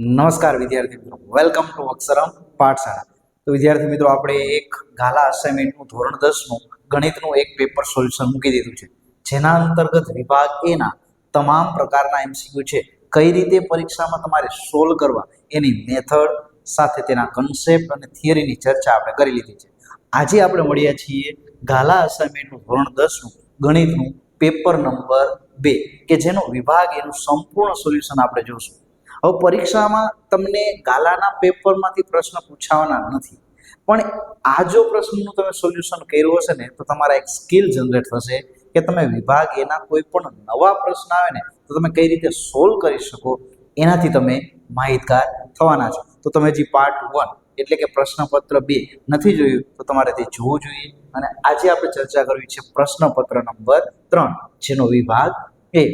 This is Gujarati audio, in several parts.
નમસ્કાર વિદ્યાર્થી મિત્રો, વેલકમ ટુ અક્ષરમ પાઠશાળા. તો વિદ્યાર્થી મિત્રો, આપણે એક ગાલા અસાઇનમેન્ટનું ધોરણ 10નું ગણિતનું એક પેપર સોલ્યુશન મૂકી દીધું છે, જેના અંતર્ગત વિભાગ એ ના તમામ પ્રકારના એમસીક્યુ છે, કઈ રીતે પરીક્ષામાં તમારે સોલ્વ કરવા એની મેથડ સાથે તેના કન્સેપ્ટ અને થિયરીની ચર્ચા આપણે કરી લીધી છે. આજે આપણે મળ્યા છીએ ગાલા અસાઇનમેન્ટનું ધોરણ 10નું ગણિતનું પેપર નંબર 2 કે જેનો વિભાગ એનું સંપૂર્ણ સોલ્યુશન આપણે જોશું. હવે પરીક્ષામાં તમને ગાલાના પેપરમાંથી પ્રશ્ન પૂછાવાના નથી, પણ આ જો પ્રશ્નનું તમે સોલ્યુશન કર્યું હશે ને તો તમારા એક સ્કિલ જનરેટ થશે કે તમે વિભાગ એના કોઈ પણ નવા પ્રશ્ન આવે ને તો તમે કઈ રીતે સોલ્વ કરી શકો, એનાથી તમે માહિતગાર થવાના છો. તો તમે જે પાર્ટ 1 એટલે કે પ્રશ્નપત્ર 2 નથી જોયું તો તમારે તે જોવું જોઈએ. અને આજે આપણે ચર્ચા કરવી છે પ્રશ્નપત્ર નંબર 3 જેનો વિભાગ એ.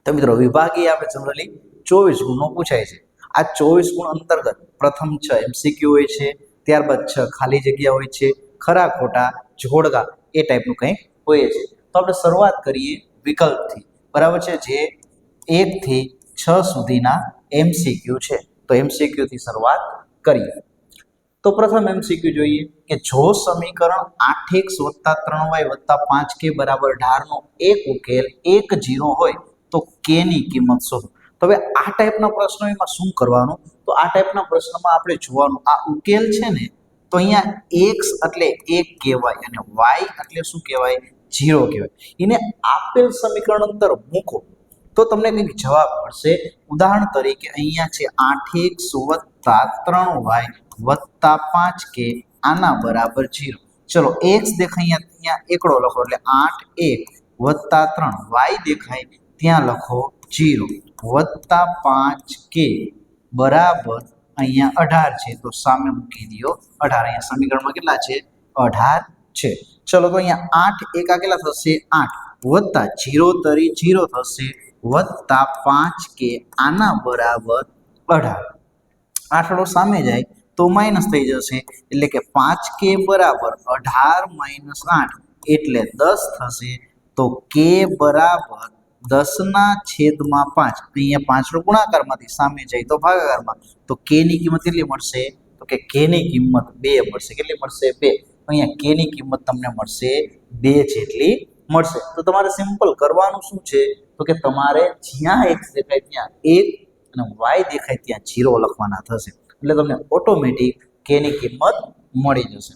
તો મિત્રો, વિભાગ એ આપણે જનરલી 24 ગુણનો પૂછાય છે. આ 24 ગુણ અંતર્ગત પ્રથમ 6 એમસીક્યુ હોય છે, ત્યારબાદ 6 ખાલી જગ્યા હોય છે, ખરા ખોટા, જોડકા એ ટાઈપનું કંઈક હોય છે. તો આપણે શરૂઆત કરીએ વિકલ્પથી, બરાબર છે, જે 1 થી 6 સુધીના એમસીક્યુ છે. તો એમસીક્યુ થી શરૂઆત કરીએ. તો પ્રથમ એમસીક્યુ જોઈએ કે જો સમીકરણ 8x + 3y + 5k = 18 નો એક ઉકેલ 1 0 હોય તો k ની કિંમત શોધો. તો હવે આ ટાઈપના પ્રશ્નો એમાં શું કરવાનું, તો આ ટાઈપના પ્રશ્નમાં આપણે જોવાનું આ ઉકેલ છે ને, તો અહીંયા x એટલે 1 કહેવાય અને y એટલે શું કહેવાય, 0 કહેવાય. એને આપેલ સમીકરણ અંદર મૂકો તો તમને કંઈક જવાબ મળશે. ઉદાહરણ તરીકે અહીંયા છે 8x + 3y + 5k આના બરાબર 0. ચલો x દેખાય અહીંયા એકડો લખો એટલે 8 1 + 3, y દેખાય ત્યાં લખો 0 + 5k બરાબર અહીંયા 18 છે, તો સામે મૂકી દો 18. અહીંયા સમીકરણમાં કેટલા છે, 18 છે. ચલો તો અહીંયા 8 એકા કેટલા થશે, 8 વત્તા 0 તરી 0 થશે વત્તા 5k આના બરાબર 18. આઠડો સામે જાય તો માઇનસ થઈ જશે એટલે કે 5k બરાબર 18 - 8 એટલે 10 થશે. તો k બરાબર 10/5. અહીંયા 5 નો ગુણાકારમાંથી સામે જાય તો ભાગાકારમાં, તો k ની કિંમત કેટલી મળશે, તો કે k ની કિંમત 2 મળશે. કેટલી મળશે, 2. અહીંયા k ની કિંમત તમને મળશે 2 જેટલી મળશે. તો તમારે સિમ્પલ કરવાનું શું છે, તો કે તમારે જ્યાં x દેખાય ત્યાં 1 અને y દેખાય ત્યાં 0 લખવાના થશે, એટલે તમને ઓટોમેટિક k ની કિંમત મળી જશે.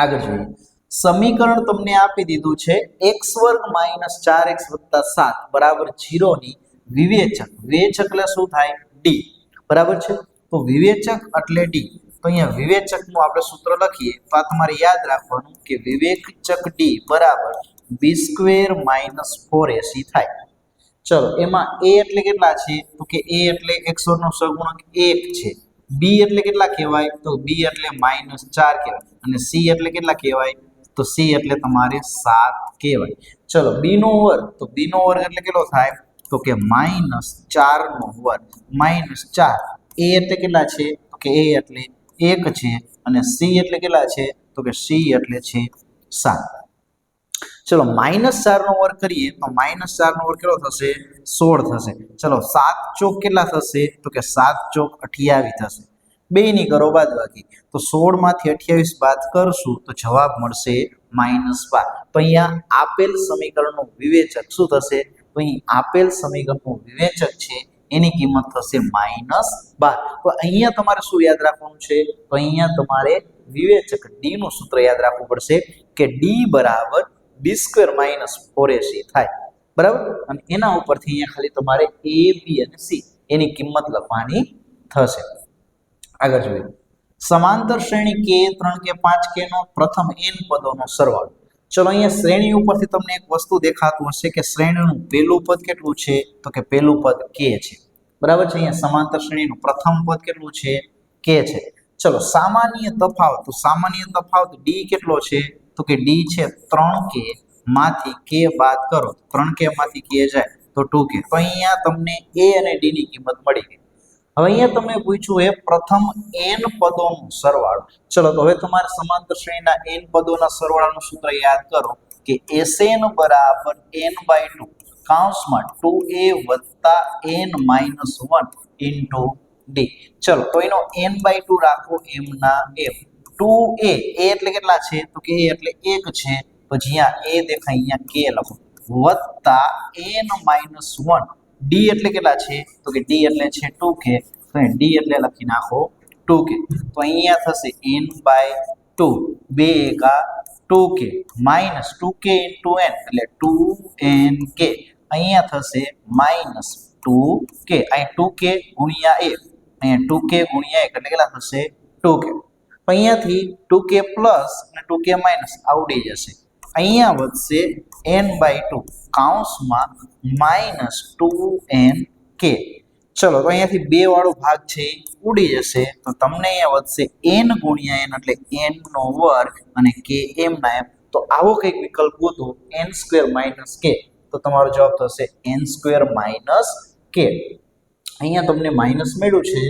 આગળ જોઈએ, સમીકરણ તમને આપી દીધું છે x² - 4x + 7 બરાબર 0 ની વિવેચક. વિવેચક એટલે શું થાય, d, બરાબર છે. તો વિવેચક એટલે d. તો અહીંયા વિવેચકનું આપણે સૂત્ર લખીએ તો આ તમારે યાદ રાખવાનું કે વિવેચક d બરાબર b² - 4ac થાય. ચલો એમાં a એટલે કેટલા છે, તો કે a એટલે x² નો સહગુણક 1 છે, b એટલે કેટલા કહેવાય, તો b એટલે -4 કહેવાય, અને c એટલે કેટલા કહેવાય, તો c એટલે તમારે 7 કહેવાય. ચલો b નો વર્ગ, તો b નો વર્ગ એટલે કેટલો થાય, તો કે -4 નો વર્ગ -4. a એટલે કેટલા છે, તો કે a એટલે 1 છે, અને c એટલે કેટલા છે, તો કે c એટલે છે 7. ચલો -4 નો વર્ગ કરીએ તો -4 નો વર્ગ કેટલો થશે, 16 થશે. ચલો 7 ચોક કેટલા થશે, તો કે 7 ચોક 28 થશે. બે ની કરો બાદબાકી, તો 16 માંથી 28 બાદ કરશું તો જવાબ મળશે -12. તો અહીંયા આપેલ સમીકરણનું વિવેચક શું થશે, તો અહીં આપેલ સમીકરણનું વિવેચક છે એની કિંમત થશે -12. તો અહીંયા તમારે શું યાદ રાખવાનું છે, તો અહીંયા તમારે વિવેચક d નું સૂત્ર યાદ રાખવું પડશે કે d બરાબર b² - 4ac થાય, બરાબર. અને એના ઉપરથી અહીંયા ખાલી તમારે a, b અને c એની કિંમત લખવાની થશે. આગળ જોઈએ, સમાંતર શ્રેણી k 3k 5k નો પ્રથમ n પદોનો સરવાળો. ચલો અહીંયા શ્રેણી ઉપરથી તમને એક વસ્તુ દેખાતું હશે કે શ્રેણીનું પહેલું પદ કેટલું છે, તો કે પહેલું પદ k છે, બરાબર છે. અહીંયા સમાંતર શ્રેણીનું પ્રથમ પદ કેટલું છે, k છે. ચલો સામાન્ય તફાવત, તો સામાન્ય તફાવત d કેટલો છે, તો કે d છે 3k માંથી k બાદ કરો, 3k માંથી k જાય તો 2k. તો અહીંયા તમને a અને d ની કિંમત મળી ગઈ. હવે અહીંયા તમને પૂછ્યું એ પ્રથમ n પદોનો સરવાળો. ચલો તો હવે તમારે સમાંતર શ્રેણીના n પદોના સરવાળાનું સૂત્ર યાદ કરો કે Sn બરાબર n/2 કૌંસમાં 2a + n - 1 ઇન્ટુ ડી. ચલો તો એનો n/2 રાખો m ના m. 2a એટલે કેટલા છે તો કે a એટલે 1 છે તો જ્યાં a દેખાય અહીંયા k લખો વત્તા n-1 d એટલે કેટલા છે તો કે d એટલે છે 2k તો d એટલે લખી નાખો 2k. તો અહીંયા થશે n/2 2 એકા 2k minus 2k into n એટલે 2nk અહીંયા થશે માઇનસ 2k અહીં 2k ગુણ્યા 1 અહીંયા 2k ગુણ્યા 1 એટલે કેટલા થશે 2k. અહીંયાથી 2k પ્લસ અને 2k માઇનસ આવડી જશે અહીંયા વધશે n/2 કૌંસમાં માઇનસ 2nk. ચલો તો અહીંયાથી 2 વાળો ભાગ છે ઉડી જશે તો તમને અહીંયા વધશે n ગુણ્યા n એટલે n નો વર્ગ અને k m ના m. તો આવો કંઈક વિકલ્પ ગોતો n² - k તો તમારો જવાબ થશે n² - k. અહીંયા તમને માઇનસ મળ્યું છે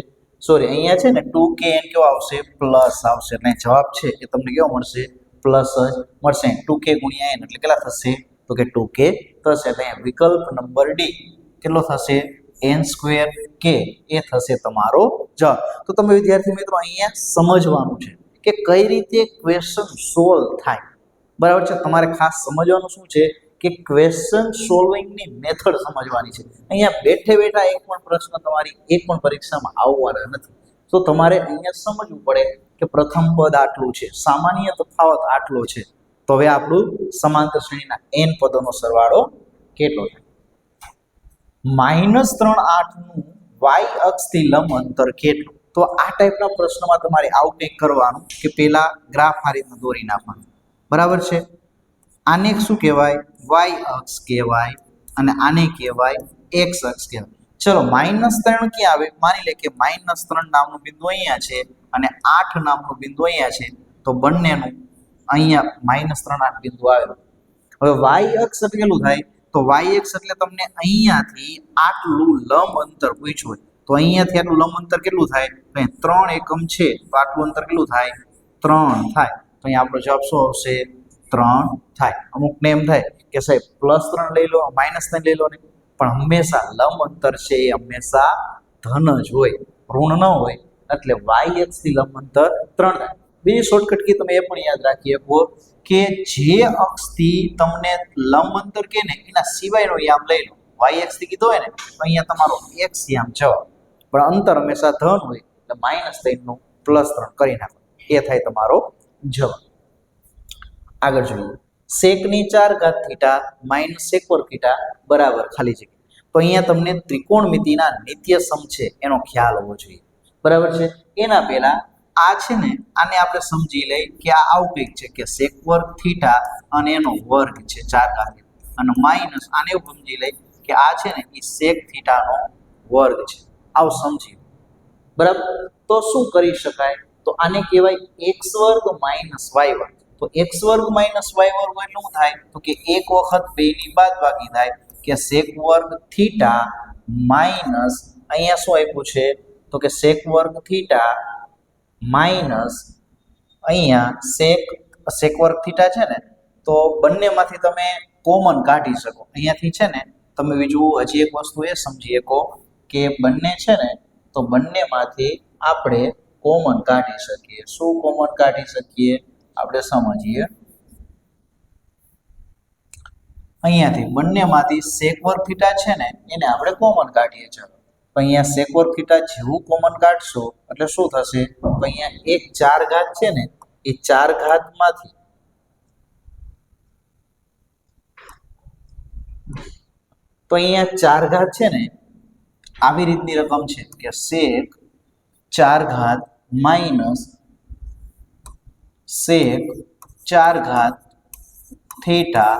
સોરી અહીંયા છે ને 2kn કેવો આવશે પ્લસ આવશે એટલે જવાબ છે એ તમને કેવો મળશે પ્લસ જ મળશે. 2k ગુણ્યા n એટલે કેટલા થશે તો કે 2k થશે એટલે વિકલ્પ નંબર ડી કેટલો થશે n²k એ થશે તમારો જવાબ. તો તમે વિદ્યાર્થી મિત્રો અહીંયા સમજવાનું છે કે કઈ રીતે ક્વેશ્ચન સોલ્વ થાય બરાબર છે. તમારે ખાસ સમજવાનું શું છે કે ક્વેશ્ચન સોલ્વિંગની મેથડ સમજવાની છે. અહીંયા બેઠે બેઠા એક પણ પ્રશ્ન તમારી એક પણ પરીક્ષામાં આવવાના નથી. તો તમારે અહીંયા સમજવું પડે કે પ્રથમ પદ આટલું છે સામાન્ય તફાવત આટલો છે તો હવે આપણું સમાંતર શ્રેણીના n પદોનો સરવાળો કેટલો થાય. -3/8 નું y અક્ષથી લંબ અંતર કેટલું. તો આ ટાઈપના પ્રશ્નમાં તમારે આવું કંઈક કરવાનું કે પેલા ગ્રાફ આ રીતના દોરી નાખવાનું બરાબર છે. આને શું કહેવાય y અક્ષ કહેવાય અને આને કહેવાય x અક્ષ કહેવાય. ચલો -3 ક્યાં આવે માની લે કે -3 નામનું બિંદુ અહીંયા છે અને 8 નામનું બિંદુ અહીંયા છે તો બંનેનું અહીંયા -3 8 બિંદુ આવેલું. હવે y અક્ષ એટલે કેટલું થાય તો y અક્ષ એટલે તમને અહીંયાથી આટલું લંબ અંતર પૂછ્યું હોય તો અહીંયાથી આટલું લંબ અંતર કેટલું થાય તો 3 એકમ છે તો આટલું અંતર કેટલું થાય 3 થાય. તો અહીંયા આપણો જવાબ શું આવશે 3 થાય. અમુકને એમ થાય કે સાહેબ +3 લઈ લો -3 લઈ લો ને પણ હંમેશા લંબ અંતર છે એ હંમેશા ધન જ હોય ઋણ ન હોય એટલે y અક્ષથી લંબ અંતર 3 થાય. બીજી શોર્ટકટ કી તમે એ પણ યાદ રાખી શકો કે જે અક્ષથી તમને લંબ અંતર કે ને એના સિવાયનો યામ લઈ લો. y અક્ષથી કીધો હોય ને તો અહીંયા તમારો x યામ જવાબ પણ અંતર હંમેશા ધન હોય એટલે -3 નું +3 કરી નાખો એ થાય તમારો જવાબ. આગળ જોઈએ સેકની 4 ઘાત થીટા માઇનસ sec વર્ગ થીટા બરાબર ખાલી જગ્યા. તો અહીંયા તમને ત્રિકોણમિતિના નિત્ય સમ છે એનો ખ્યાલ હોવો જોઈએ બરાબર છે. એના પહેલા આ છે ને આને આપણે સમજી લઈ કે આ આવું કંઈક છે કે sec વર્ગ થીટા અને એનો વર્ગ છે 4 ઘાત અને માઇનસ આને એવું સમજી લઈ કે આ છે ને એ sec થીટાનો વર્ગ છે આવું સમજી બરાબર. તો શું કરી શકાય તો આને કહેવાય x વર્ગ માઇનસ y વર્ગ. તો x વર્ગ માઇનસ y વર્ગ એટલે શું થાય તો કે એક વખત 2 ની બાદબાકી થાય કે sec વર્ગ થીટા માઇનસ અહીંયા શું આપ્યું છે તો કે sec વર્ગ થીટા માઇનસ અહીંયા sec વર્ગ થીટા છે ને તો બંનેમાંથી તમે કોમન કાઢી શકો. અહીંયાથી છે ને તમે બીજું હજી એક વસ્તુ એ સમજી શકો કે બંને છે ને તો બંનેમાંથી આપણે કોમન કાઢી શકીએ. શું કોમન કાઢી શકીએ આપણે સમજીએ. અહીંયાથી બંનેમાંથી sec વર્ગ થીટા છે ને એને આપણે કોમન કાઢીએ. ચાલો તો અહીંયા sec વર્ગ થીટા જેવું કોમન કાઢશો એટલે શું થશે તો અહીંયા એક 4 ઘાત છે ને એ 4 ઘાતમાંથી તો અહીંયા 4 ઘાત છે ને આવી રીતની રકમ છે કે sec 4 ઘાત માઇનસ sec 4 ઘાત થીટા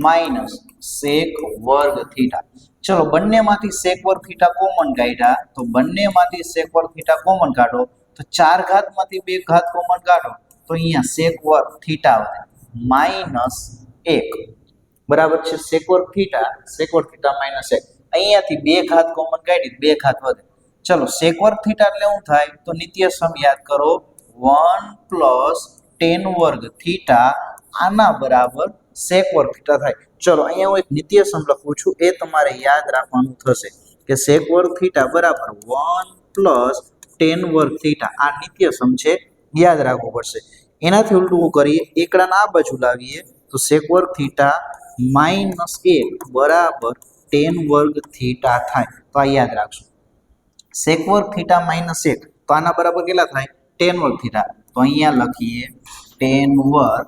માઇનસ sec વર્ગ થીટા. ચલો બંનેમાંથી sec વર્ગ થીટા કોમન કાઢ્યા તો બંનેમાંથી sec વર્ગ થીટા કોમન કાઢો તો 4 ઘાતમાંથી 2 ઘાત કોમન કાઢો તો અહીંયા sec વર્ગ થીટા વધે માઇનસ 1 બરાબર છે. sec વર્ગ થીટા માઇનસ 1 અહીંયાથી 2 ઘાત કોમન કાઢી 2 ઘાત વધે. ચલો sec વર્ગ થીટા એટલે શું થાય તો નિત્ય સમ યાદ કરો 1 + tan વર્ગ થીટા આના બરાબર sec વર્ગ થીટા થાય. ચલો અહીંયા હું એક નિત્ય સમ લખું છું એ તમારે યાદ રાખવાનું થશે કે sec વર્ગ થીટા બરાબર 1 પ્લસ tan વર્ગ થીટા. આ નિત્યસમ છે, યાદ રાખવું પડશે. એનાથી ઉલટું કરીએ, એકડાના આ બાજુ લાવીએ તો sec વર્ગ થીટા માઇનસ 1 બરાબર tan વર્ગ થીટા થાય. તો આ યાદ રાખશું. sec વર્ગ થીટા માઇનસ 1 તો આના બરાબર કેટલા થાય? tan વર્ગ થીટા. તો અહીંયા લખીએ tan વર્ગ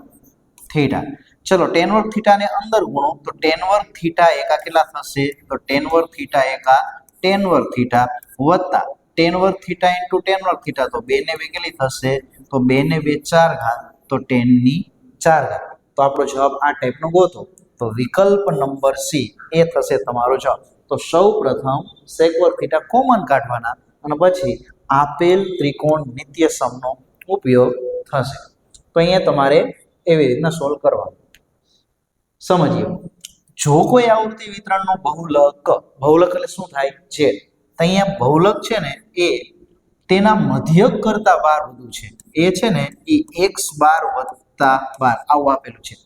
થીટા. ચલો tan વર્ગ થીટાને અંદર ગુણો તો tan વર્ગ થીટા એકા કેટલા થશે? તો tan વર્ગ થીટા એકા tan વર્ગ થીટા વત્તા tan વર્ગ થીટા ઇન્ટુ tan વર્ગ થીટા તો 2 ને 2 કેટલી થશે? તો 2 ને 2 4 ઘાત તો tan ની 4 ઘાત. તો આપણો જવાબ આ ટાઈપનો ગોતો. તો વિકલ્પ નંબર સી એ થશે તમારો જવાબ. તો સૌ પ્રથમ sec વર્ગ થીટા કોમન કાઢવાના અને પછી આપેલ ત્રિકોણ નિત્યસમનો ઉપયોગ થશે. તો અહીંયા તમારે એવી રીતના સોલ્વ કરવાનું. સમજીએ, જો કોઈ આવૃત્તિ વિતરણનો બહુલક એટલે શું થાય? છે. તો અહીંયા બહુલક છે ને એ તેના મધ્યક કરતા 12 વધુ છે. એ છે ને એ x બાર વત્તા 12 આવું આપેલું છે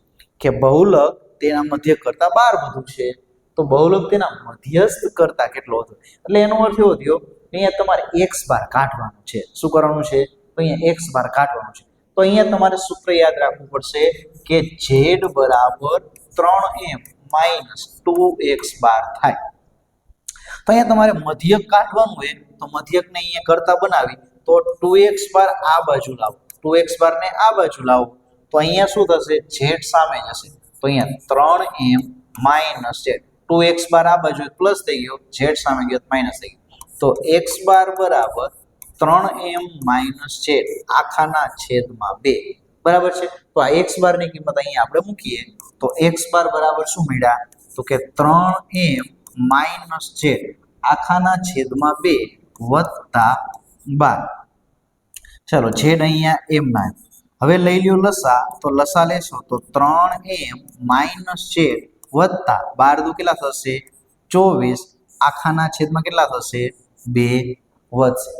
કે બહુલક તેના મધ્યક કરતા 12 વધુ છે. તો બહુલક તેના મધ્યસ્થ કરતા કેટલો હતો? એટલે એનો અર્થ એવો થયો અહીંયા તમારે x બાર કાઢવાનું છે. શું કરવાનું છે? તો અહીંયા x બાર કાઢવાનું છે. તો અહીંયા તમારે સૂત્ર યાદ રાખવું પડશે કે z બરાબર 3m માઇનસ 2x બાર થાય. તો અહીંયા તમારે મધ્યક કાઢવાનું હોય તો મધ્યકને અહીંયા કરતા બનાવી તો 2x બાર આ બાજુ લાવો, 2x બાર ને આ બાજુ લાવો તો અહીંયા શું થશે? z સામે જશે. તો અહીંયા 3m માઇનસ z, 2x બાર આ બાજુ પ્લસ થઈ ગયો, z સામે ગયો માઇનસ થઈ ગયો. તો x બાર બરાબર 3m માઇનસ z આખાના છેદમાં 2 બરાબર છે. તો આ x બાર ની કિંમત અહીંયા આપણે મૂકીએ તો x બાર બરાબર શું મળ્યા? તો કે 3m માઇનસ z આખાના છેદમાં 2 વત્તા 12. ચલો z અહીંયા m ના. હવે લઈ લ્યો લસા, તો લસા લેશો તો 3m માઇનસ z વત્તા 12 દુ કેટલા થશે? 24 આખાના છેદમાં કેટલા થશે? 2 વધશે.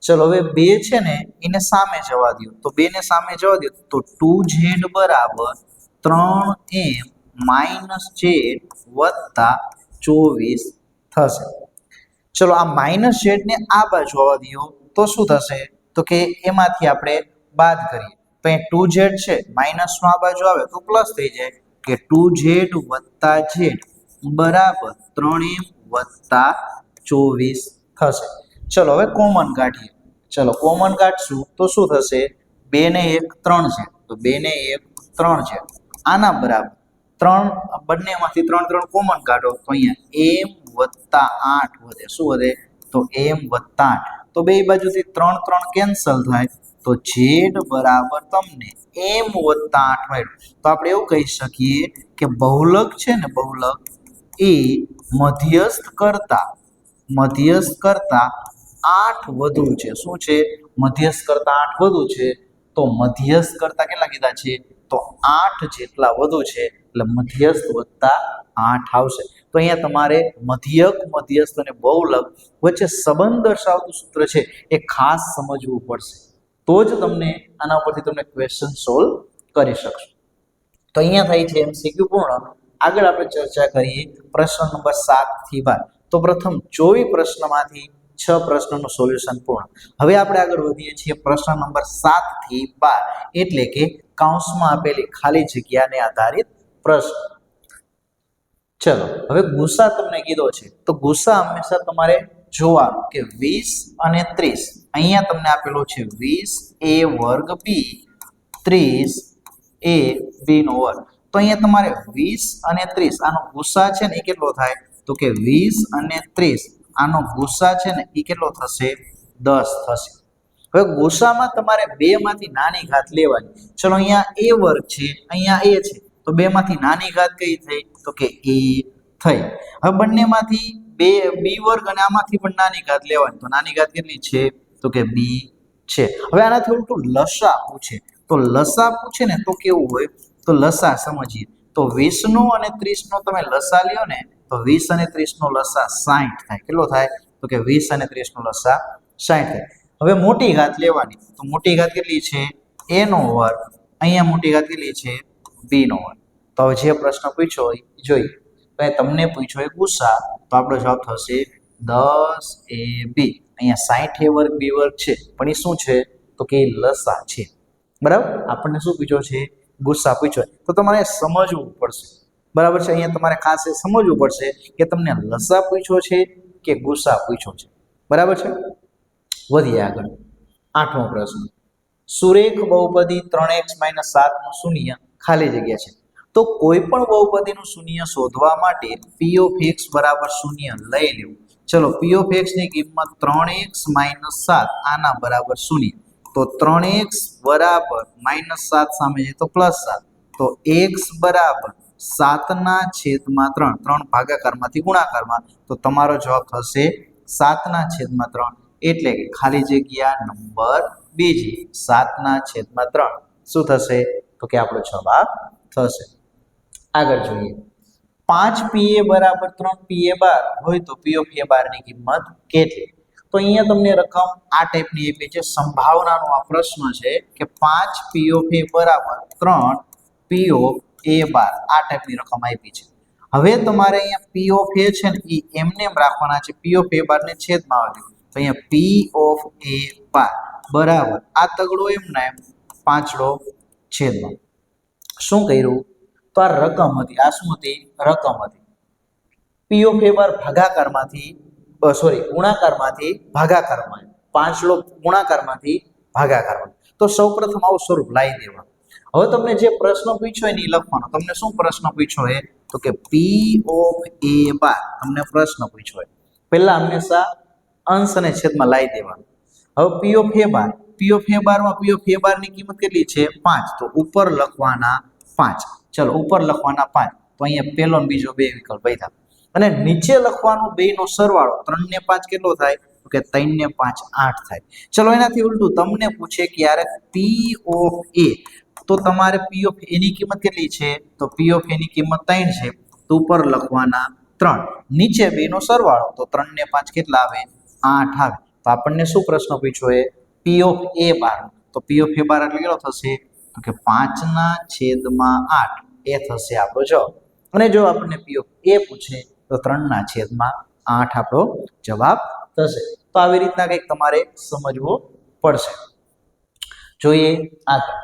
ચલો હવે 2 છે ને એને સામે જવા દો. તો 2 ને સામે જવા દો તો 2z બરાબર 3m માઇનસ z વત્તા 24 થશે. ચલો આ માઇનસ z ને આ બાજુ આવવા દો તો શું થશે? તો કે એમાંથી આપણે બાદ કરીએ તો અહીં 2z છે, માઇનસ નો આ બાજુ આવે તો પ્લસ થઈ જાય કે 2z વત્તા z બરાબર 3m વત્તા 24 થશે. ચલો હવે કોમન કાઢીએ. ચલો કોમન કાઢશું તો શું થશે? 2 ને 1 3 છે તો 2 ને 1 3 છે. આના બરાબર 3 બંનેમાંથી 3 કોમન કાઢો તો અહીંયા m વત્તા 8 વધે. શું વધે? તો m વત્તા 8. તો બે બાજુથી 3 કેન્સલ થાય તો z બરાબર તમને m વત્તા 8 મળ્યું. તો આપણે એવું કહી શકીએ કે બહુલક છે ને બહુલક એ મધ્યસ્થ કરતા 8 વધુ છે. શું છે? મધ્યસ્થ કરતા 8 વધુ છે. તો મધ્યસ્થ કરતા કેટલા કીધા છે? તો 8 જેટલા વધુ છે એટલે મધ્યસ્થ વત્તા 8 આવશે. તો અહીંયા તમારે મધ્યક, મધ્યસ્થ અને બહુલક વચ્ચે સંબંધ દર્શાવતું સૂત્ર છે એ ખાસ સમજવું પડશે. તો જ તમને આના પરથી તમને ક્વેશ્ચન સોલ્વ કરી શકશો. તો અહીંયા થાય છે MCQ પૂર્ણ. આગળ આપણે ચર્ચા કરીએ પ્રશ્ન નંબર 7 થી 12. તો પ્રથમ 24 પ્રશ્નમાંથી 6 પ્રશ્નોનું સોલ્યુશન પૂર્ણ. હવે આપણે આગળ વધીએ છીએ પ્રશ્ન નંબર 7 થી 12 એટલે કે કૌંસમાં આપેલી ખાલી જગ્યાને આધારિત પ્રશ્ન. ચલો હવે ગુસા તમને કીધો છે તો ગુસા હંમેશા તમારે જોવાનું કે 20 અને 30 અહીંયા તમને આપેલો છે 20a વર્ગ b 30a b નો વર્ગ. તો અહીંયા તમારે 20 અને 30 આનો ગુસા છે ને એ કેટલો થાય? તો કે 20 અને 30 આનો ગુસા છે ને એ કેટલો થશે? 10 થશે. હવે ગુસામાં તમારે બે માંથી નાની ઘાત લેવાની. ચલો અહીંયા a વર્ગ છે, અહીંયા a છે તો બે માંથી નાની ઘાત કઈ થઈ? તો કે a થઈ. હવે બંનેમાંથી b વર્ગ અને આમાંથી પણ નાની ઘાત લેવાની. તો નાની ઘાત કેટલી છે? તો કે b છે. હવે આનાથી ઉલટું લસા પૂછે તો લસા પૂછે ને તો કેવું હોય? તો લસા સમજીએ તો 20 નો અને 30 નો તમે લસા લ્યો ને તો 20 અને 30 નો લસા 60 થાય. કેટલો થાય? તો કે 20 અને 30 નો લસા 60 થાય. હવે મોટી ઘાત લેવાની. તો મોટી ઘાત કેટલી છે? a નો વર્ગ. અહીંયા મોટી ઘાત કેટલી છે? b નો વર્ગ. તો હવે જે પ્રશ્ન પૂછ્યો હોય જોઈએ. તો તમને પૂછ્યો હોય ગુસા તો આપણો જવાબ થશે 10ab અહીંયા 60a વર્ગ b વર્ગ છે પણ એ શું છે તો કે લસા છે બરાબર આપણને શું પૂછ્યો છે ગુસ્સા પૂછ્યો તો તમારે સમજવું પડશે બરાબર છે અહીંયા તમારે ખાસ એ સમજવું પડશે કે તમને લસા પૂછ્યો છે કે ગુસ્સા પૂછ્યો છે બરાબર છે વધીએ આગળ 8મો પ્રશ્ન સુરેખ બહુપદી 3x - 7 નું શૂન્ય ખાલી જગ્યા છે તો કોઈ પણ બહુપદીનું શૂન્ય શોધવા માટે p of x બરાબર શૂન્ય લઈ લેવું ચલો p of x ની કિંમત 3x - 7 આના બરાબર શૂન્ય તો 3x બરાબર -7 સામે છે તો +7 તો x બરાબર 7/3 3 ભાગાકારમાંથી ગુણાકારમાં તો તમારો જવાબ થશે 7/3 એટલે કે ખાલી જગ્યા નંબર બીજી 7/3 શું થશે તો કે આપણો જવાબ થશે આગળ જોઈએ 5pa બરાબર 3pa હોય તો p of a ની કિંમત કેટલી તો અહીંયા તમને રકમ આ ટાઈપની આપી છે સંભાવનાનો આ પ્રશ્ન છે કે 5p of a બરાબર 3p of a આ ટાઈપની રકમ આપી છે હવે તમારે અહીંયા p of a છે ને એ એમને એમ રાખવાના છે p of a ને છેદમાં આવે તો અહીંયા p of a બરાબર આ તગડો એમ ના એમ પાંચડો છેદમાં શું કર્યું તો આ રકમ હતી આ શું હતી રકમ હતી p of a ભાગાકારમાંથી ગુણાકારમાંથી ભાગાકારમાં પાંચડો ગુણાકારમાંથી ભાગાકારમાં તો સૌપ્રથમ આવું સ્વરૂપ લાવી દેવા હવે તમને જે પ્રશ્ન પૂછ્યો એ લખવાનો તમને શું પ્રશ્ન પૂછ્યો છે તો કે p of a તમને પ્રશ્ન પૂછ્યો છે પહેલા હંમેશા અંશ અને છેદમાં લાવી દેવાનું હવે p of a માં p of a ની કિંમત કેટલી છે 5 તો ઉપર લખવાના 5 ચલો ઉપર લખવાના 5 તો અહીંયા પહેલો અને બીજો બે વિકલ્પ આવ્યા અને નીચે લખવાનું બેનો સરવાળો 3 ને 5 કેટલો થાય તો કે 3 ને 5 8 થાય ચલો એનાથી ઉલટું તમને પૂછે કે યાર p of a તો તમારે p of a ની કિંમત કેટલી છે તો p of a ની કિંમત 3 છે તો ઉપર લખવાના 3 નીચે બેનો સરવાળો તો 3 ને 5 કેટલા આવે 8 આવે તો આપણને શું પ્રશ્ન પૂછ્યો છે p of a તો p of a એટલે કેટલો થશે તો કે 5/8 એ થશે આપણો જવાબ અને જો આપણને p of a પૂછે તો 3/8 આપણો જવાબ થશે તો આવી રીતના કંઈક તમારે સમજવું પડશે જોઈએ આગળ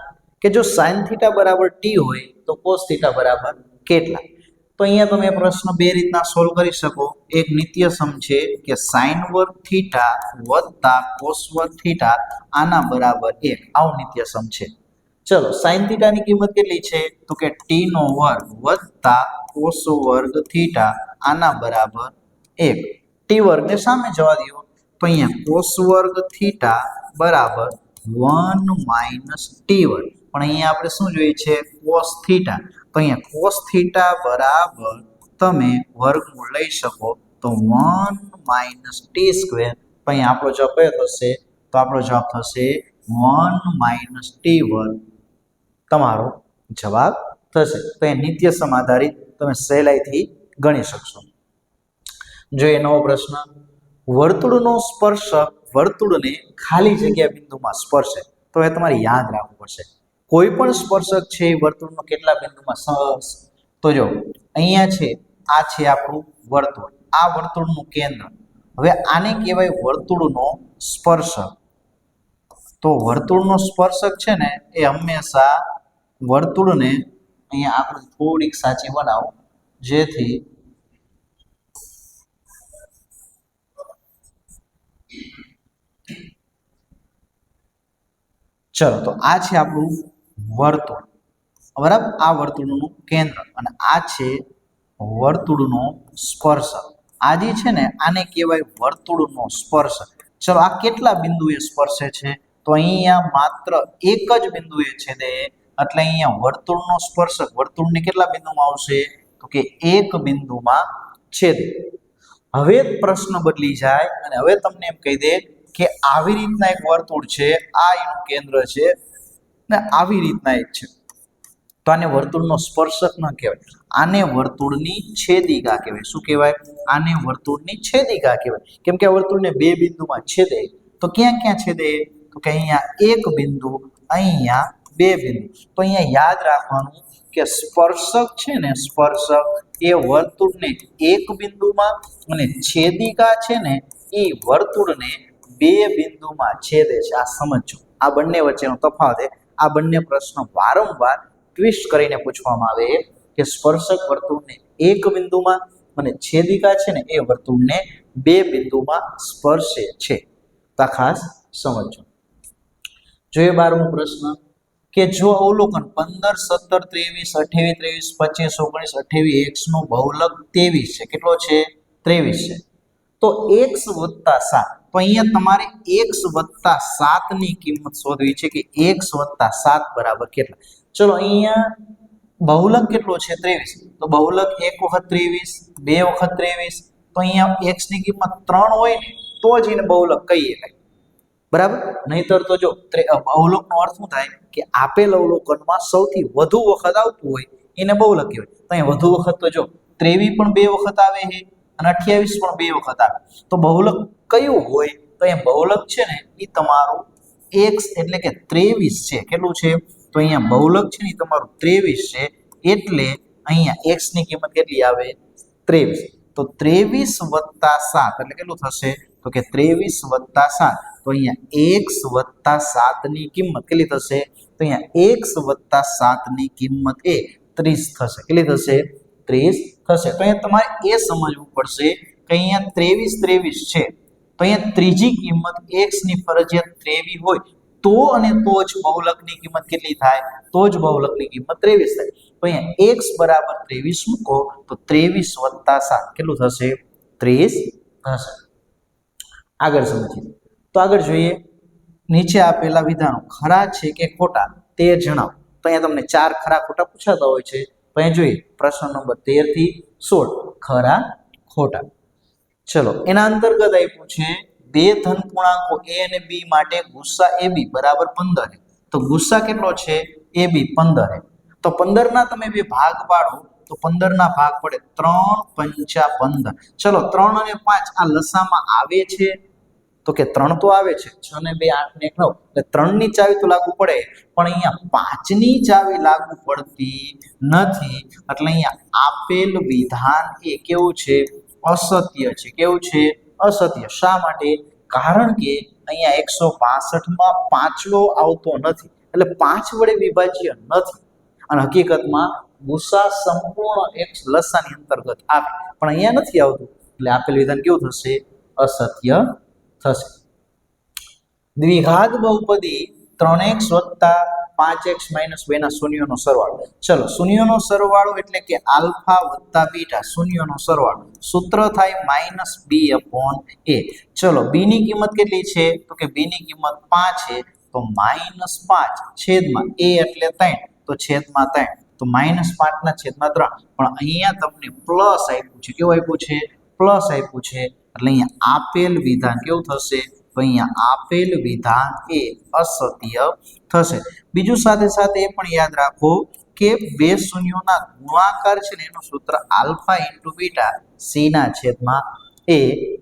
કે જો sin θ બરાબર t હોય તો cos θ બરાબર કેટલા તો અહીંયા તમે પ્રશ્ન બે રીતના સોલ્વ કરી શકો એક નિત્ય સમ છે કે sin વર્ગ θ વત્તા cos વર્ગ θ આના બરાબર 1 આવો નિત્ય સમ છે ચલો sin θ ની કિંમત કેટલી છે તો કે t નો વર્ગ વત્તા cos વર્ગ θ આના બરાબર 1 t વર્ગ ને સામે જવા દો તો અહીંયા cos વર્ગ θ બરાબર 1 - t વર્ગ પણ અહીંયા આપણે શું જોઈએ છે cos θ તો અહીંયા cos θ બરાબર તમે વર્ગમૂળ લઈ શકો તો 1 - t² તો અહીંયા આપણો જવાબ કયો થશે તો આપણો જવાબ થશે 1 - t વર્ગ તમારો જવાબ થશે તો એ નિત્ય સમ આધારિત તમે સહેલાઈથી ગણી શકશો જોઈએ નવો પ્રશ્ન વર્તુળનો સ્પર્શક વર્તુળને ખાલી જગ્યા બિંદુમાં સ્પર્શે તો એ તમારે યાદ રાખવું પડશે કોઈ પણ સ્પર્શક છે એ વર્તુળનો કેટલા બિંદુમાં તો જો અહીંયા છે આ છે આપણું વર્તુળ આ વર્તુળનું કેન્દ્ર હવે આને કહેવાય વર્તુળનો સ્પર્શક તો વર્તુળનો સ્પર્શક છે ને એ હંમેશા વર્તુળને અહીંયા આપણે થોડીક સાચી બનાવો જેથી ચલો તો આ છે આપણું વર્તુળ બરાબર આ વર્તુળનું કેન્દ્ર અને આ છે વર્તુળનો સ્પર્શક આ જે છે ને આને કહેવાય વર્તુળનો સ્પર્શક ચલો આ કેટલા બિંદુએ સ્પર્શે છે તો અહીંયા માત્ર એક જ બિંદુએ છેદે એટલે અહીંયા વર્તુળનો સ્પર્શક વર્તુળને કેટલા બિંદુમાં આવશે તો કે એક બિંદુમાં છેદે હવે પ્રશ્ન બદલી જાય અને હવે તમને એમ કહી દે કે આવી રીતના એક વર્તુળ છે આ એનું કેન્દ્ર છે ને આવી રીતના એક છે તો આને વર્તુળનો સ્પર્શક ન કહેવાય આને વર્તુળની છેદિકા કહેવાય શું કહેવાય આને વર્તુળની છેદિકા કહેવાય કેમ કે આ વર્તુળને બે બિંદુમાં છેદે તો ક્યાં ક્યાં છેદે તો કે અહીંયા એક બિંદુ અહીંયા બે બિંદુ. તો અહીંયા યાદ રાખવાનું કે સ્પર્શક છે ને, સ્પર્શક એ વર્તુળને એક બિંદુમાં અને છેદિકા છે ને એ વર્તુળને બે બિંદુમાં છેદે છે. આ સમજો, આ બંને વચ્ચેનો તફાવત છે. આ બંને પ્રશ્નો વારંવાર ટ્વિસ્ટ કરીને પૂછવામાં આવે કે સ્પર્શક વર્તુળને એક બિંદુમાં અને છેદિકા છે ને એ વર્તુળને બે બિંદુમાં સ્પર્શે છે. તો આ ખાસ સમજો. જોઈએ 12મો પ્રશ્ન કે જો અવલોકન 15, 17, 23, 28, 23, 25, 29, 28 x નો બહુલક 23 છે. કેટલો છે? 23 છે. તો x + 7. તો અહીંયા તમારે x + 7 ની કિંમત શોધવી છે કે x + 7 બરાબર કેટલા. ચલો અહીંયા બહુલક કેટલો છે? 23. તો બહુલક 1 વખત 23, 2 વખત 23. તો અહીંયા x ની કિંમત 3 હોય ને તો જ એને બહુલક કહીએ કાંઈ, બરાબર. નહીતર તો જો અવલોકનો અર્થ શું થાય કે આપેલ અવલોકનમાં સૌથી વધુ વખત આવતું હોય એને બહુલક કહેવાય. તો અહીંયા વધુ વખત તો જો 23 પણ 2 વખત આવે છે અને 28 પણ 2 વખત આવે. તો બહુલક કયું હોય? તો અહીંયા બહુલક છે ને એ તમારું x એટલે કે 23 છે. કેટલું છે? તો અહીંયા બહુલક છે ને એ તમારું 23 છે. એટલે અહીંયા x ની કિંમત કેટલી આવે? 23. તો 23 + 7 એટલે કેટલું થશે? તો કે 23 + 7. તો અહીંયા x + 7 ની કિંમત કેટલી થશે? તો અહીંયા x + 7 ની કિંમત એ 30 થશે. કેટલી થશે? 30 થશે. તો અહીંયા તમારે એ સમજવું પડશે કે અહીંયા 23 છે. તો અહીંયા ત્રીજી કિંમત x ની ફરજિયાત 23 હોય તો અને તો જ બહુલકની કિંમત કેટલી થાય? તો જ બહુલકની કિંમત 23 થાય. તો અહીંયા x = 23 મૂકો તો 23 + 7 કેટલું થશે? 30 થશે. આગળ સમજીએ. તો આગળ જોઈએ, નીચે આપેલા વિધાનો ખરા છે કે ખોટા તે જણાવો. તો અહીંયા તમને 4 ખરા ખોટા પૂછાતા હોય છે. તો અહીંયા જોઈએ પ્રશ્ન નંબર 13 થી 16 ખરા ખોટા. ચલો એના અંતર્ગત આપ્યું છે બે ધન પૂર્ણાંકો a અને b માટે ગુસ્સા ab બરાબર 15 છે. તો ગુસ્સા કેટલો છે? ab 15 છે. તો 15 ના તમે બે ભાગ પાડો તો 15 ના ભાગ પડે 3 પંચા 15. ચલો 3 અને 5 આ લસામાં આવે છે? તો કે 3 તો આવે છે. 6 ને 2 8 ને 1 9 એટલે 3 ની ચાવી તો લાગુ પડે, પણ અહીંયા 5 ની ચાવી લાગુ પડતી નથી. એટલે અહીંયા આપેલ વિધાન એ કેવું છે? અસત્ય છે. કેવું છે? અસત્ય. શા માટે? કારણ કે અહીંયા 165 માં પાંચડો આવતો નથી, એટલે 5 વડે વિભાજ્ય નથી. અને હકીકતમાં ગુસા સંપૂર્ણ એક લસાની અંતર્ગત આવે, પણ અહીંયા નથી આવતું. એટલે આપેલ વિધાન કેવું થશે? અસત્ય થશે. દ્વિઘાત બહુપદી 3x + 5x - 2 ના શૂન્યોનો સરવાળો. ચલો શૂન્યોનો સરવાળો એટલે કે આલ્ફા + બીટા શૂન્યોનો સરવાળો. સૂત્ર થાય -b/a. ચલો b ની કિંમત કેટલી છે? તો કે b ની કિંમત 5 છે. તો -5 છેદમાં a એટલે 3 તો છેદમાં 3 તો -5 ના છેદમાં 3. પણ અહીંયા તમને પ્લસ આપ્યું છે. કેવું આપ્યું છે? પ્લસ આપ્યું છે. એટલે અહીંયા આપેલ વિધાન કેવું થશે? તો અહીંયા આપેલ વિધાન એ અસત્ય થશે. બીજું સાથે સાથે એ પણ યાદ રાખો કે બે શૂન્યોના ગુણાકાર છે ને એનું સૂત્ર આલ્ફા × બીટા c ના છેદમાં a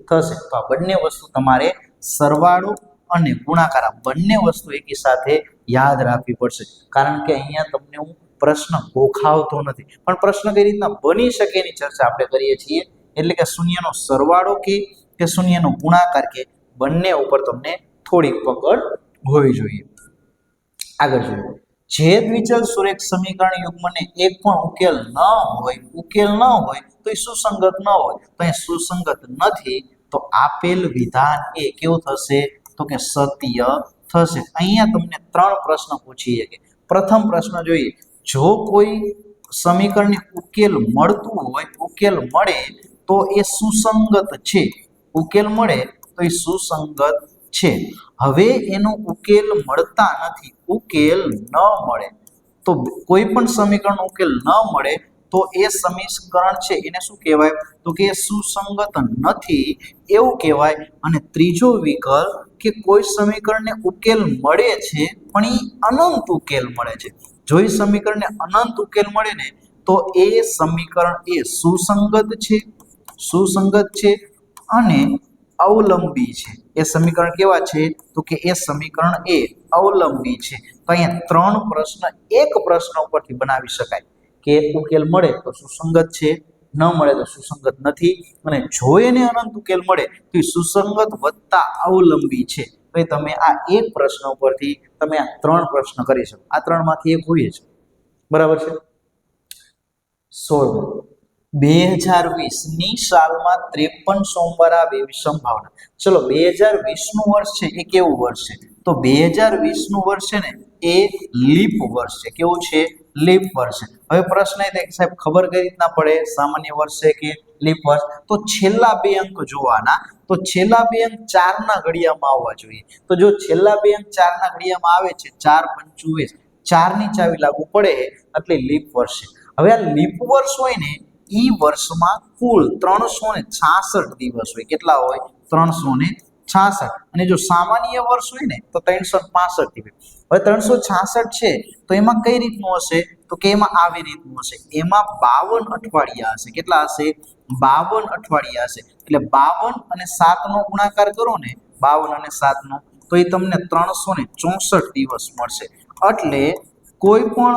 થશે. તો આ બંને વસ્તુ તમારે સરવાળો અને ગુણાકાર આ બંને વસ્તુ એકી સાથે યાદ રાખવી પડશે. કારણ કે અહીંયા તમને હું પ્રશ્ન ગોખાવતો નથી, પણ પ્રશ્ન કઈ રીતના બની શકે એની ચર્ચા આપણે કરીએ છીએ. એટલે કે શૂન્યનો સરવાળો કે શૂન્યનો ગુણાકાર કે બંને ઉપર તમને થોડીક પકડ હોવી જોઈએ. આગળ જોઈએ, જે દ્વિચલ સુરેખ સમીકરણ યુગ્મને એક પણ ઉકેલ ન હોય તો એ સુસંગત ન હોય. તો એ સુસંગત નથી તો આપેલ વિધાન એ કેવું થશે? તો કે સત્ય થશે. અહીંયા તમને 3 પ્રશ્ન પૂછીએ કે પ્રથમ પ્રશ્ન જોઈએ, જો કોઈ સમીકરણને ઉકેલ મળતું હોય, ઉકેલ મળે તો એ સુસંગત છે. ઉકેલ મળે તો એ સુસંગત છે. હવે એનો ઉકેલ મળતા નથી, ઉકેલ ન મળે તો કોઈ પણ સમીકરણનો ઉકેલ ન મળે તો એ સમીકરણ છે એને શું કહેવાય? તો કે સુસંગત નથી એવું કહેવાય. અને ત્રીજો વિકલ્પ કે કોઈ સમીકરણને ઉકેલ મળે છે પણ એ અનંત ઉકેલ મળે છે. જો એ સમીકરણને અનંત ઉકેલ મળે ને તો એ સમીકરણ એ સુસંગત છે અને અવલંબી છે. એ સમીકરણ કેવા છે તો કે એ સમીકરણ એ અવલંબી છે. તો અહીંયા 3 પ્રશ્ન એક પ્રશ્ન ઉપરથી બનાવી શકાય કે ઉકેલ મળે તો સુસંગત છે, ન મળે તો સુસંગત નથી, અને જો એને અનંત ઉકેલ મળે તો એ સુસંગત વત્તા અવલંબી છે. તો તમે આ એક પ્રશ્ન ઉપરથી તમે આ 3 પ્રશ્ન કરી શકો. આ 3 માંથી એક હોય છે. બરાબર છે. 16 2020 ની સાલમાં 53 સોમવાર આવે એવી સંભાવના. ચલો 2020 નું વર્ષ છે એ કેવું વર્ષ છે તો 2020 નું વર્ષ છે ને એ લીપ વર્ષ છે. કેવું છે? લીપ વર્ષ છે. હવે પ્રશ્ન એ થાય કે સાહેબ ખબર કઈ રીતના પડે સામાન્ય વર્ષ છે કે લીપ વર્ષ? તો છેલ્લા બે અંક જોવાના. તો છેલ્લા બે અંક 4 ના ઘડિયામાં આવવા જોઈએ. તો જો છેલ્લા બે અંક 4 ના ઘડિયામાં આવે છે 4 25 4 ની ચાવી લાગુ પડે એટલે લીપ વર્ષ છે. હવે આ લીપ વર્ષ હોય ને ઈ વર્ષમાં કુલ 366 દિવસ હોય. કેટલા હોય? 366. અને જો સામાન્ય વર્ષ હોય ને તો 365 દિવસ. હવે 366 છે તો એમાં કઈ રીતનું હશે તો કે એમાં આવી રીતનું હશે. એમાં 52 અઠવાડિયા હશે. કેટલા હશે? 52 અઠવાડિયા હશે. એટલે 52 અને 7 નો ગુણાકાર કરો ને 52 અને 7 નો તો એ તમને 364 દિવસ મળશે. એટલે કોઈ પણ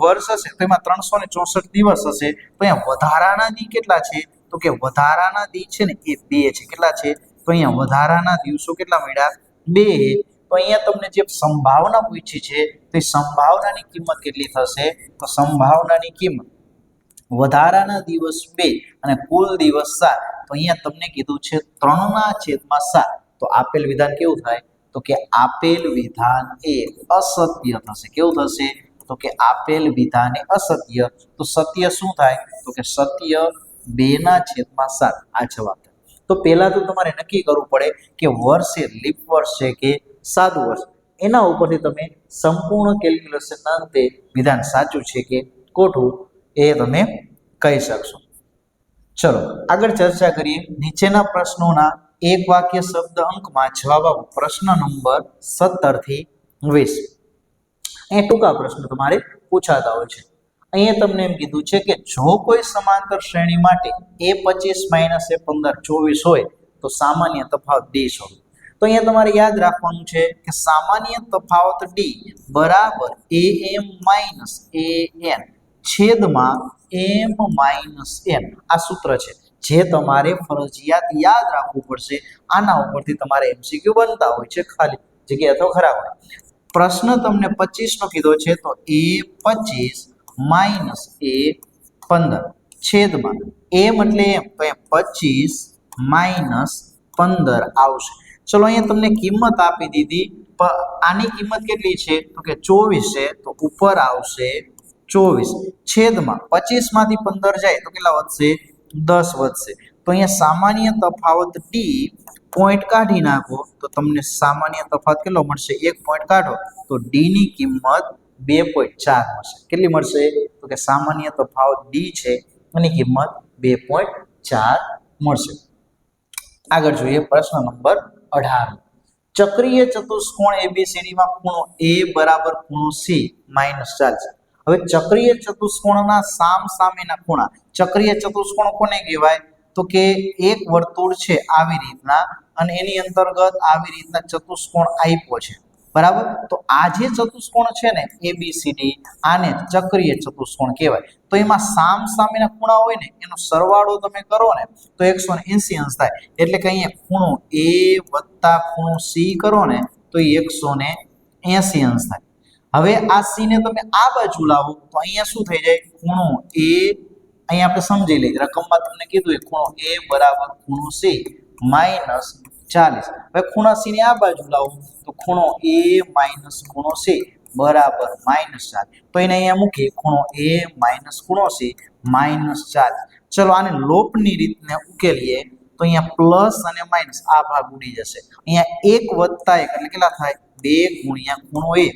વર્ષ હશે તો એમાં 364 દિવસ હશે. તો અહીંયા વધારાના દી કેટલા છે તો કે વધારાના દી છે ને એ 2 છે. કેટલા છે? તો અહીંયા વધારાના દિવસો કેટલા મળ્યા? 2. તો અહીંયા તમને જે સંભાવના પૂછી છે તો એ સંભાવનાની કિંમત કેટલી થશે તો સંભાવનાની કિંમત વધારાના દિવસ 2 અને કુલ દિવસ 7. તો અહીંયા તમને કીધું છે 3/7. તો આપેલ વિધાન કેવું થાય તો કે આપેલ વિધાન એ અસત્ય થશે. કેવું થશે તો કે આપેલ વિધાન એ અસત્ય. તો સત્ય શું થાય તો કે સત્ય 2/7 આ જવાબ થાય. તો પહેલા તો તમારે નક્કી કરવું પડે કે વર્ષ એ લીપ વર્ષ છે કે સાદું વર્ષ. એના ઉપરથી તમે સંપૂર્ણ કેલ્ક્યુલેશનના અંતે વિધાન સાચું છે કે ખોટું એ તમે કહી શકશો. ચલો આગળ ચર્ચા કરીએ. નીચેના પ્રશ્નોના એક વાક્ય શબ્દ અંકમાં જવાબ આપો. પ્રશ્ન નંબર 17 થી 20. એ ટૂંકા પ્રશ્ન તમારે પૂછાતા હોય છે. અહીંયા તમને એમ કીધું છે કે જો કોઈ સમાંતર શ્રેણી માટે a25 - a15 24 હોય તો સામાન્ય તફાવત d શોધો. તો અહીંયા તમારે યાદ રાખવાનું છે કે સામાન્ય તફાવત d બરાબર am - an છેદમાં m - n. આ સૂત્ર છે જે તમારે ફરજિયાત યાદ રાખવું પડશે. આના ઉપરથી તમારે MCQ બનતા હોય છે. ખાલી જગ્યા તો ખરા હોય. પ્રશ્ન તમને 25 નો કીધો છે તો a25 - a15 છેદમાં m એટલે m તો એ 25 - 15 આવશે. ચલો અહીંયા તમને કિંમત આપી દીધી. આની કિંમત કેટલી છે તો કે 24 છે. તો ઉપર આવશે 24 છેદમાં 25 માંથી 15 જાય તો કેટલા વધશે? 10 વધશે. તો અહીંયા સામાન્ય તફાવત d પોઈન્ટ કાઢી નાખો તો તમને સામાન્ય તફાવત કેટલો મળશે? 1 પોઈન્ટ કાઢો તો d ની કિંમત 2.4 મળશે. કેટલી મળશે તો કે સામાન્ય તફાવત d છે એની કિંમત 2.4 મળશે. આગળ જોઈએ પ્રશ્ન નંબર 18. ચક્રીય ચતુષ્કોણ ABCD માં ખૂણો A બરાબર ખૂણો C -40. હવે ચક્રીય ચતુષ્કોણના સામસામેના ખૂણા. ચક્રીય ચતુષ્કોણ કોને કહેવાય તો કે એક વર્તુળ છે આવી રીતના અને એની અંતર્ગત આવી રીતના ચતુષ્કોણ આપ્યો છે. બરાબર. તો આ જે ચતુષ્કોણ છે ને ABCD આને ચક્રીય ચતુષ્કોણ કહેવાય. તો એમાં સામસામેના ખૂણા હોય ને એનો સરવાળો તમે કરો ને તો 180 અંશ થાય. એટલે કે અહીંયા ખૂણો A વત્તા ખૂણો C કરો ને તો એ 180 અંશ થાય. હવે આ C ને તમે આ બાજુ લાવો તો અહીંયા શું થઈ જાય? ખૂણો A અહીંયા આપણે સમજી લઈએ. રકમમાં તમને કીધું એ ખૂણો A બરાબર ખૂણો C -40. હવે ખૂણા C ને આ બાજુ લાવો તો ખૂણો A - ખૂણો C બરાબર -40. તો એને અહીંયા મૂકીએ ખૂણો A - ખૂણો C -40. ચલો આને લોપની રીતને ઉકેલીએ તો અહીંયા પ્લસ અને માઇનસ આ ભાગ ઉડી જશે. અહીંયા 1 વત્તા 1 એટલે કેટલા થાય? 2 ગુણ્યા ખૂણો A.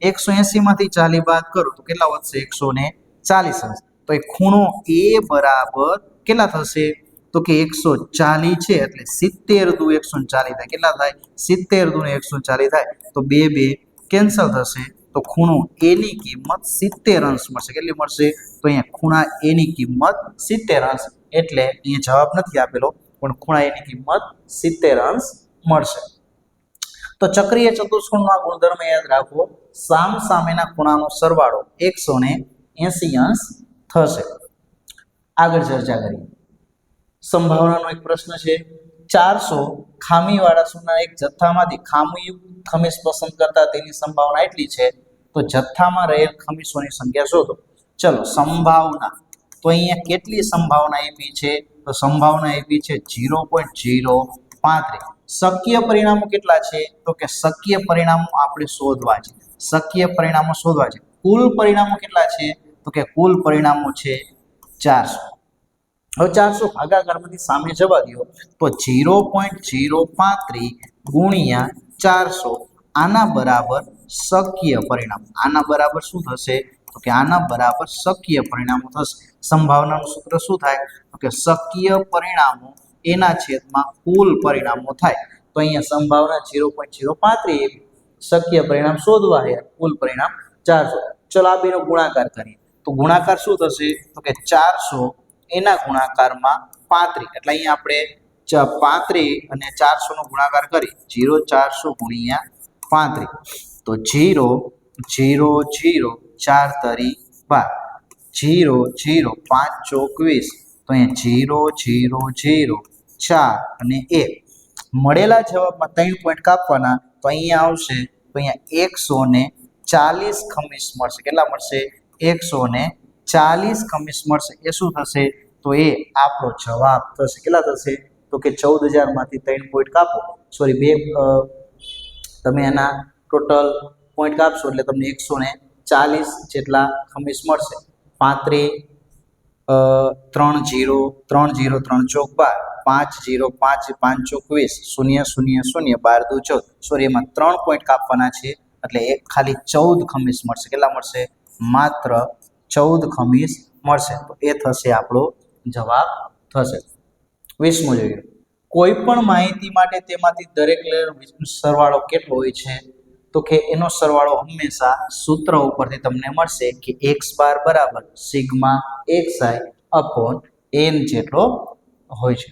180 માંથી 40 બાદ કરો તો કેટલા વધશે? 140 અંશ. તો એ ખૂણો A બરાબર કેટલા થશે તો કે 140 છે એટલે 70 દુ 140 થાય. કેટલા થાય? 70 દુ 140 થાય. તો 2 કેન્સલ થશે. તો ખૂણો A ની કિંમત 70 અંશ મળશે. કેટલી મળશે? તો અહીંયા ખૂણા A ની કિંમત 70 અંશ. એટલે અહીંયા જવાબ નથી આપેલો, પણ ખૂણા એની કિંમત 70 અંશ મળશે. તો ચક્રીય ચતુષ્કોણનો આ ગુણધર્મ યાદ રાખો, સામ સામેના ખૂણાનો સરવાળો 180 અંશ થશે. આગળ ચર્ચા કરીએ. સંભાવનાનો એક પ્રશ્ન છે. 400 ખામીવાળા સોના એક જથ્થામાંથી ખામીયુક્ત ખમીસ પસંદ કરતા તેની સંભાવના એટલી છે. તો જથ્થામાં રહેલ ખમીસોની સંખ્યા શોધો. ચલો સંભાવના. તો અહીંયા કેટલી સંભાવના આપી છે? તો સંભાવના આપી છે 0.035. શક્ય પરિણામો કેટલા છે? તો કે શક્ય પરિણામો આપણે શોધવા છે. શક્ય પરિણામો શોધવા છે. કુલ પરિણામો કેટલા છે? તો કે કુલ પરિણામો છે 400. હવે 400 ભાગાકારમાંથી સામે જવા દો તો 0.035 ગુણ્યા 400 આના બરાબર શક્ય પરિણામ. આના બરાબર શું થશે? તો કે આના બરાબર શક્ય પરિણામો થશે. સંભાવનાનું સૂત્ર શું થાય? તો કે શક્ય પરિણામો એના છેદમાં કુલ પરિણામો થાય. તો અહીંયા સંભાવના 0.035 શક્ય પરિણામ શોધવા છે, કુલ પરિણામ 400. ચલો આ બેનો ગુણાકાર કરીએ તો ગુણાકાર શું થશે? તો કે 400 એના ગુણાકારમાં 35 એટલે અહીંયા આપણે 35 અને 400 નો ગુણાકાર કરી 0.400 ગુણ્યા 35 તો 0 0 0 4 તરી 12 0 0 5 ચોક 20 તો અહીંયા 0 0 0 4 અને 1 મળેલા જવાબમાં 3 પોઈન્ટ કાપવાના તો અહીંયા આવશે તો અહીંયા 140 ખમીસ મળશે. કેટલા મળશે? 140 ખમીસ મળશે. એ શું થશે? તો એ આપણો જવાબ થશે. કેટલા થશે? તો કે 14,000 માંથી 3 પોઈન્ટ કાપો, સોરી 2 તમે એના ટોટલ પોઈન્ટ કાપશો એટલે તમને 140 જેટલા ખમીસ મળશે. 35 3 0 3 0 3 ચોક 12 5 0 5 5 ચોક 20 0 0 0 12 દુ 14. સોરી એમાં 3 પોઈન્ટ કાપવાના છે એટલે એક ખાલી 14 ખમીસ મળશે. કેટલા મળશે? માત્ર 14 ખમીસ મળશે. તો એ થશે આપણો જવાબ થશે. 20મો જોઈએ. કોઈ પણ માહિતી માટે તેમાંથી દરેક સરવાળો કેટલો હોય છે? તો કે એનો સરવાળો હંમેશા સૂત્ર ઉપરથી તમને મળશે કે x બાર બરાબર સિગ્મા xi અપોન n જેટલો હોય છે.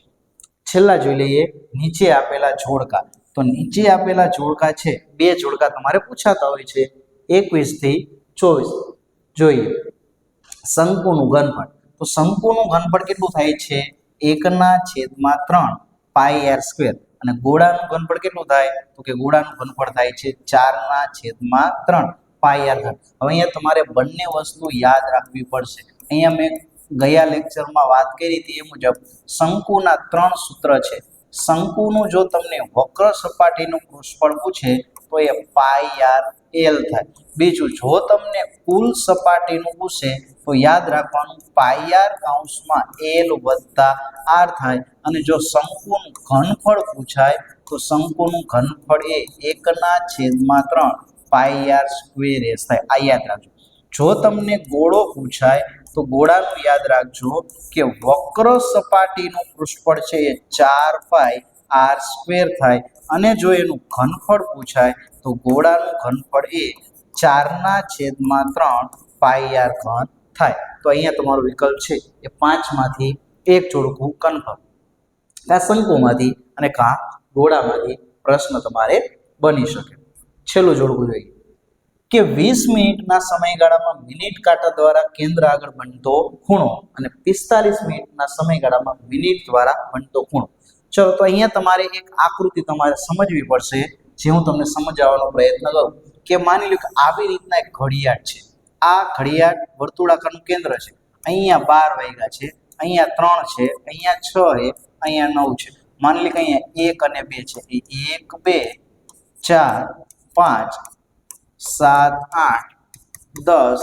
છેલ્લા જોઈ લઈએ નીચે આપેલા જોડકા. તો નીચે આપેલા જોડકા છે, બે જોડકા તમારે પૂછાતા હોય છે 21 થી 24. જોઈએ શંકુનું ઘનફળ. તો શંકુનું ઘનફળ કેટલું થાય છે? 1/3 પાઈ r સ્ક્વેર. અને ગોળાનું ઘનફળ કેટલું થાય? તો કે ગોળાનું ઘનફળ થાય છે 4/3 પાઈ r ઘન. હવે અહીંયા તમારે બંને વસ્તુ યાદ રાખવી પડશે. અહીંયા મેં ગયા લેક્ચરમાં વાત કરી હતી એ મુજબ શંકુના 3 સૂત્ર છે. શંકુનું જો તમને વક્ર સપાટીનું પૃષ્ઠફળ પૂછે તો એ પાઈ r l થાય. બીજું જો તમને કુલ સપાટીનું પૂછે તો યાદ રાખવાનું પાઈ r કૌંસમાં l વત્તા r થાય. અને જો શંકુનું ઘનફળ પૂછાય તો શંકુનું ઘનફળ એ 1/3 પાઈ r સ્ક્વેર s થાય. આ યાદ રાખજો. જો તમને ગોળો પૂછાય તો ગોળાનું યાદ રાખજો કે વક્ર સપાટીનું પૃષ્ઠફળ છે એ 4 પાઈ r સ્ક્વેર થાય. અને જો એનું ઘનફળ પૂછાય તો ગોળાનું ઘનફળ એ 4/3 પાઈ r ઘન થાય. તો અહીંયા તમારો વિકલ્પ છે એ 5 માંથી એક જોડકું કન્ફર્મ. કાં શંકુમાંથી અને કાં ગોળામાંથી પ્રશ્ન તમારે બની શકે. છેલ્લું જોડકું જોઈએ કે 20 મિનિટના સમયગાળામાં મિનિટ કાંટા દ્વારા કેન્દ્ર આગળ બનતો ખૂણો અને 45 મિનિટના સમયગાળામાં મિનિટ દ્વારા બનતો ખૂણો. ચલો તો અહીંયા તમારે એક આકૃતિ તમારે સમજવી પડશે, જે હું તમને સમજાવવાનો પ્રયત્ન કરું. કે માની લો કે આવી રીતના એક ઘડિયાળ છે. આ ઘડિયાળ વર્તુળાકારનું કેન્દ્ર છે. અહીંયા 12 વાગ્યા છે, અહીંયા 3 છે, અહીંયા 6 છે, અહીંયા 9 છે. માની લો કે અહીંયા 1 અને 2 છે. 1 2 4 5 7 8 10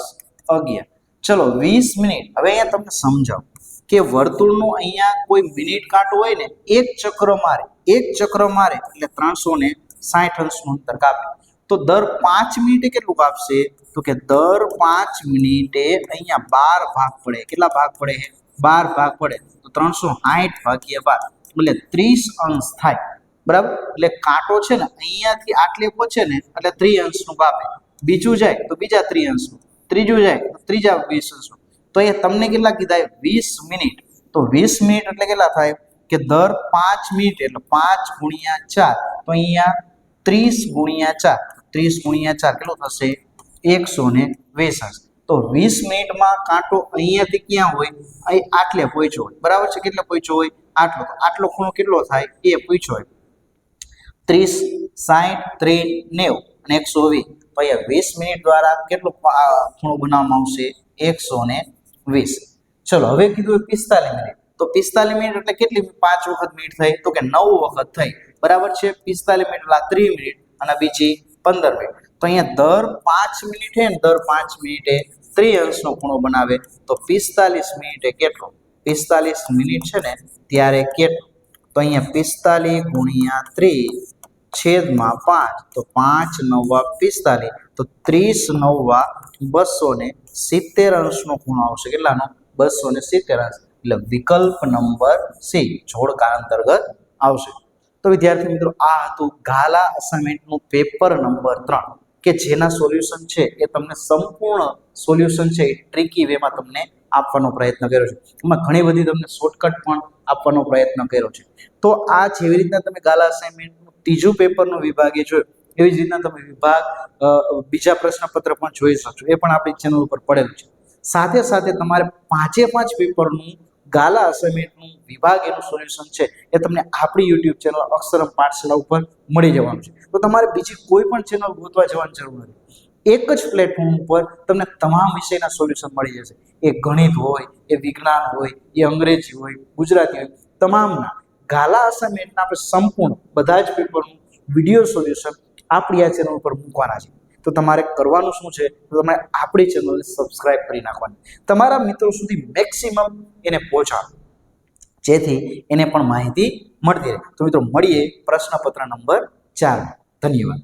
11. ચલો 20 મિનિટ. હવે અહીંયા તમને સમજાવું કે વર્તુળનું અહીંયા કોઈ મિનિટ કાંટો હોય ને, એક ચક્ર મારે એટલે 360 અંશનું અંતર કાપે. તો દર 5 મિનિટે કેટલું કાપશે? તો કે દર 5 મિનિટે અહીંયા 12 ભાગ પડે. કેટલા ભાગ પડે? 12 ભાગ પડે. તો 360 ભાગ્યા 12 એટલે 30 અંશ થાય. બરાબર? એટલે કાંટો છે ને અહીંયાથી આટલે પહોંચે ને એટલે 3 અંશનું કાપે. બીજું જાય તો બીજા 3 અંશનું, ત્રીજું જાય તો ત્રીજા 20 અંશનું. તો એ તમને કેટલા કીધા? 20 મિનિટ. તો 20 મિનિટ એટલે કેટલા થાય? કે દર 5 મિનિટ એટલે 5 ગુણ્યા 4 તો અહીંયા 30 ગુણ્યા 4 30 ગુણ્યા 4 કેટલું થશે 120 તો 20 મિનિટમાં કાંટો અહીંયાથી ક્યાં હોય અહીં આટલે પહોંચ્યો હોય બરાબર છે કેટલે પહોંચ્યો હોય આટલો તો આટલો ખૂણો કેટલો થાય એ પૂછ્યો હોય 30 60 30 90 અને 120 તો અહીંયા 20 મિનિટ દ્વારા કેટલો ખૂણો બનાવવામાં આવશે 120 ચલો હવે કીધું 45 મિનિટ તો 45 મિનિટ એટલે કેટલી 5 વખત મિનિટ થઈ તો કે 9 વખત થઈ બરાબર છે 45 મિનિટ એટલે 30 મિનિટ અને બીજી 15 મિનિટ તો અહીંયા દર 5 મિનિટે ને દર 5 મિનિટે 3 અંશનો ખૂણો બનાવે તો 45 મિનિટે કેટલો 45 મિનિટ છે ને ત્યારે કેટલો તો અહીંયા 45 ગુણ્યા 30 છેદમાં 5 તો 5 9 45 તો 30 9 270 અંશનો ખૂણો આવશે કેટલાનો 270 અંશ એટલે વિકલ્પ નંબર સી જોડકા અંતર્ગત આવશે તો વિદ્યાર્થી મિત્રો આ હતું ગાલા અસાઇનમેન્ટનું પેપર નંબર 3 કે જેના સોલ્યુશન છે એ તમને સંપૂર્ણ સોલ્યુશન છે એ ટ્રિકી વેમાં તમને આપવાનો પ્રયત્ન કર્યો છે એમાં ઘણી બધી તમને શોર્ટકટ પણ આપવાનો પ્રયત્ન કર્યો છે તો આ જેવી રીતના તમે ગાલા અસાઇનમેન્ટનું ત્રીજું પેપરનો વિભાગે જોયો એવી જ રીતના તમે વિભાગ બીજા પ્રશ્નપત્ર પણ જોઈ શકશો એ પણ આપણી ચેનલ ઉપર પડેલું છે સાથે સાથે તમારે 5 પેપરનું ગાલા અસાઇનમેન્ટનું વિભાગ એનું સોલ્યુશન છે એ તમને આપણી યુટ્યુબ ચેનલ અક્ષરમ પાઠશાળા ઉપર મળી જવાનું છે તો તમારે બીજી કોઈ પણ ચેનલ ગોતવા જવાની જરૂર નથી એક જ પ્લેટફોર્મ ઉપર તમને તમામ વિષયના સોલ્યુશન મળી જશે એ ગણિત હોય એ વિજ્ઞાન હોય એ અંગ્રેજી હોય ગુજરાતી હોય તમામના ગાલા અસાઇનમેન્ટના આપણે સંપૂર્ણ બધા જ પેપરનું વિડીયો સોલ્યુશન આપણી આ ચેનલ ઉપર મૂકવાના છે તો તમારે કરવાનું શું છે તો તમારે આપણી ચેનલને સબસ્ક્રાઇબ કરી નાખવાની તમારા મિત્રો સુધી મેક્સિમમ એને પહોંચાડો જેથી એને પણ માહિતી મળતી રહે તો મિત્રો મળીએ પ્રશ્નપત્ર નંબર 4 ધન્યવાદ